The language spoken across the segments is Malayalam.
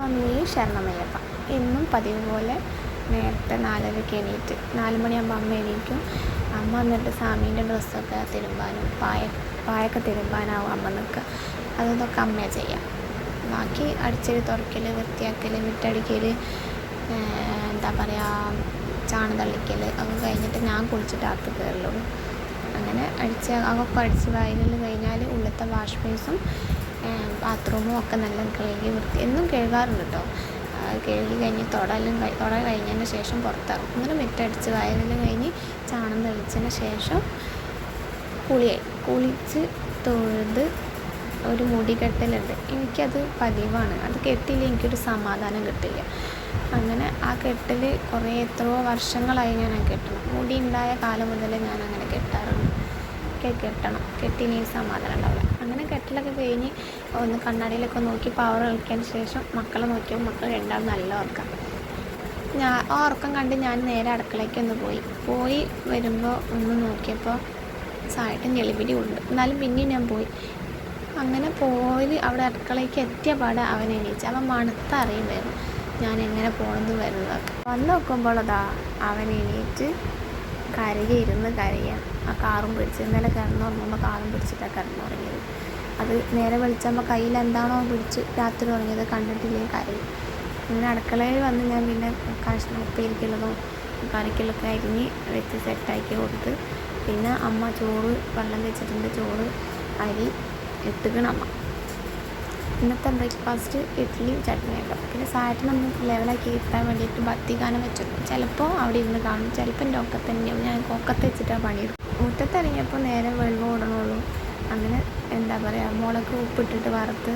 സ്വാമിയെ ശരണമയ്യപ്പ. എന്നും പതിവ് പോലെ നേരത്തെ 4:30 എണീറ്റ് 4 മണിയാകുമ്പോൾ അമ്മ എണീക്കും. അമ്മ വന്നിട്ട് സ്വാമീൻ്റെ ഡ്രസ്സൊക്കെ തിരുമ്പാനും പായൊക്കെ തിരുമ്പാനാവും അമ്മ നിൽക്കുക. അതൊക്കെ അമ്മയെ ചെയ്യാം. ബാക്കി അടിച്ചടി തുറക്കൽ, വൃത്തിയാക്കൽ, മുറ്റടിക്കൽ, എന്താ പറയുക, ചാണകം തള്ളിക്കൽ ഒക്കെ കഴിഞ്ഞിട്ട് ഞാൻ കുളിച്ചിട്ട് അകത്ത് കയറുള്ളൂ. അങ്ങനെ അതൊക്കെ അടിച്ച് വായലിൽ കഴിഞ്ഞാൽ ഉള്ളത്തെ വാഷ് ബേസും ബാത്റൂമും ഒക്കെ നല്ല കഴുകി എന്നും കഴുകാറുണ്ട് കേട്ടോ. കഴുകി കഴിഞ്ഞ് തുട കഴിഞ്ഞതിന് ശേഷം പുറത്തിറങ്ങും. അങ്ങനെ മുറ്റടിച്ച് വയലെല്ലാം കഴിഞ്ഞ് ചാണകം തെളിച്ചതിന് ശേഷം കുളിച്ച് തൊഴുത് ഒരു മുടി കെട്ടലുണ്ട്. എനിക്കത് പതിവാണ്. അത് കെട്ടില്ല എനിക്കൊരു സമാധാനം കിട്ടില്ല. അങ്ങനെ ആ കെട്ടൽ എത്രയോ വർഷങ്ങളായി ഞാൻ കെട്ടണം. മുടി ഉണ്ടായ കാലം മുതൽ ഞാൻ അങ്ങനെ കെട്ടാറുണ്ട്. കെട്ടണം, കെട്ടിനി സമാധാനം ഉണ്ടാവില്ല. അങ്ങനെ കെട്ടലൊക്കെ കഴിഞ്ഞ് ഒന്ന് കണ്ണാടിയിലൊക്കെ നോക്കി പവർ കളിക്കാൻ ശേഷം മക്കളെ നോക്കിയപ്പോൾ മക്കൾ രണ്ടാളും നല്ല ഉറക്കം. ആ ഉറക്കം കണ്ട് ഞാൻ നേരെ അടുക്കളയ്ക്ക് പോയി വരുമ്പോൾ ഒന്ന് നോക്കിയപ്പോൾ സായിട്ട് ഞെളിപിടി ഉണ്ട്. എന്നാലും പിന്നെയും ഞാൻ പോയി. അങ്ങനെ പോയി അവിടെ അടുക്കളയ്ക്ക് എത്തിയ പാടെ അവൻ എണീച്ച്. അവൻ മണത്തറിയുമായിരുന്നു ഞാൻ എങ്ങനെ പോകണമെന്ന് വരുന്നത്. വന്ന് നോക്കുമ്പോൾ അവൻ എണീറ്റ് കരയുക. ആ കാറും പിടിച്ച് ഇന്നലെ കിടന്നുറങ്ങുമ്പോൾ കാറും പിടിച്ചിട്ടാണ് കിടന്നുറങ്ങിയത്. അത് നേരെ വെളിച്ചപ്പോൾ കയ്യിൽ എന്താണോ പിടിച്ച് രാത്രി ഉറങ്ങിയത് കണ്ടിട്ടില്ലേ കരയും. അങ്ങനെ അടുക്കളയിൽ വന്ന് ഞാൻ പിന്നെ കഷ്ണം ഉപ്പേരിക്കുള്ളതും കറിക്കുള്ളതൊക്കെ അരിഞ്ഞ് വെച്ച് സെറ്റാക്കി കൊടുത്ത്. പിന്നെ അമ്മ ചോറ് വെള്ളം വെച്ചിട്ടുണ്ട്. ചോറ് അരി ഇട്ടുകണം അമ്മ. ഇന്നത്തെ ബ്രേക്ക്ഫാസ്റ്റ് ഇഡ്ഡലിയും ചട്നിയൊക്കെ. പിന്നെ സായിട്ട് നമ്മൾ ലെവലാക്കി കിട്ടാൻ വേണ്ടിയിട്ട് ഭക്തി ഗാനം വെച്ചിട്ടുണ്ട്. ചിലപ്പോൾ അവിടെ ഇരുന്ന് കാണും, ചിലപ്പോൾ എൻ്റെ ഒക്കത്ത് തന്നെയാവും. ഞാൻ ഒക്കത്ത് വെച്ചിട്ടാണ് പണിയെടുക്കും. മുറ്റത്തിറങ്ങിയപ്പോൾ നേരെ വെള്ളം ഓടണുള്ളൂ. അങ്ങനെ എന്താ പറയുക, മുളക് ഉപ്പിട്ടിട്ട് വറുത്ത്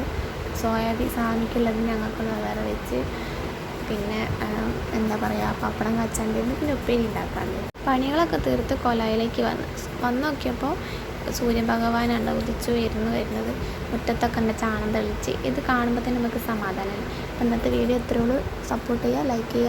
സോയാബീൻ സാമിക്കുള്ളത് ഞങ്ങൾക്കുള്ളത് വേറെ വെച്ച്, പിന്നെ എന്താ പറയുക, പപ്പടം കാച്ചാണ്ട് പിന്നെ ഉപ്പേരി ഉണ്ടാക്കാണ്ട് പണികളൊക്കെ തീർത്ത് കൊലായിലേക്ക് വന്ന് നോക്കിയപ്പോൾ സൂര്യഭഗവാനാണ് ഉദിച്ചു വരുന്നത്. മുറ്റത്തൊക്കെ എൻ്റെ ചാണം തെളിച്ച്. ഇത് കാണുമ്പോൾ തന്നെ നമുക്ക് സമാധാനമല്ല. ഇന്നത്തെ വീഡിയോ ഇത്രയുള്ളൂ. സപ്പോർട്ട് ചെയ്യുക, ലൈക്ക് ചെയ്യുക.